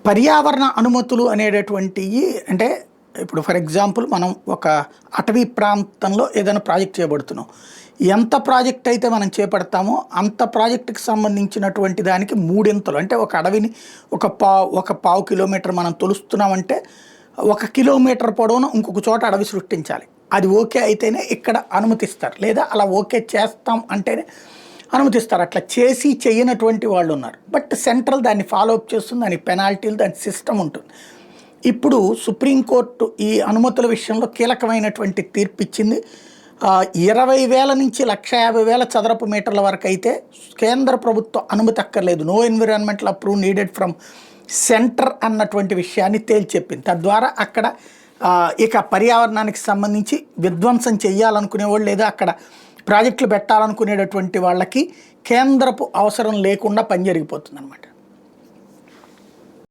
పర్యావరణ అనుమతులు అనేటటువంటివి అంటే ఇప్పుడు ఫర్ ఎగ్జాంపుల్ మనం ఒక అటవీ ప్రాంతంలో ఏదైనా ప్రాజెక్ట్ చేయబడుతున్నాం. ఎంత ప్రాజెక్ట్ అయితే మనం చేపడతామో అంత ప్రాజెక్టుకి సంబంధించినటువంటి దానికి మూడింతలు అంటే ఒక అడవిని ఒక పావు కిలోమీటర్ మనం తొలుస్తున్నామంటే 1 కిలోమీటర్ పొడవున ఇంకొక చోట అడవి సృష్టించాలి. అది ఓకే అయితేనే ఇక్కడ అనుమతిస్తారు, లేదా అలా ఓకే చేస్తాం అంటేనే అనుమతిస్తారు. అట్లా చేసి చేయనటువంటి వాళ్ళు ఉన్నారు. బట్ సెంట్రల్ దాన్ని ఫాలో అప్ చేస్తుంది, దానికి పెనాల్టీలు, దాని సిస్టమ్ ఉంటుంది. ఇప్పుడు సుప్రీంకోర్టు ఈ అనుమతుల విషయంలో కీలకమైనటువంటి తీర్పు ఇచ్చింది. 20,000 నుంచి 150,000 చదరపు మీటర్ల వరకు అయితే కేంద్ర ప్రభుత్వం అనుమతి అక్కర్లేదు. No environmental approve needed from centre అన్నటువంటి విషయాన్ని తేల్చెప్పింది. తద్వారా అక్కడ ఇక పర్యావరణానికి సంబంధించి విధ్వంసం చేయాలనుకునేవాళ్ళు లేదా అక్కడ ప్రాజెక్టులు పెట్టాలనుకునేటటువంటి వాళ్ళకి కేంద్రపు అవసరం లేకుండా పని జరిగిపోతుంది అన్నమాట.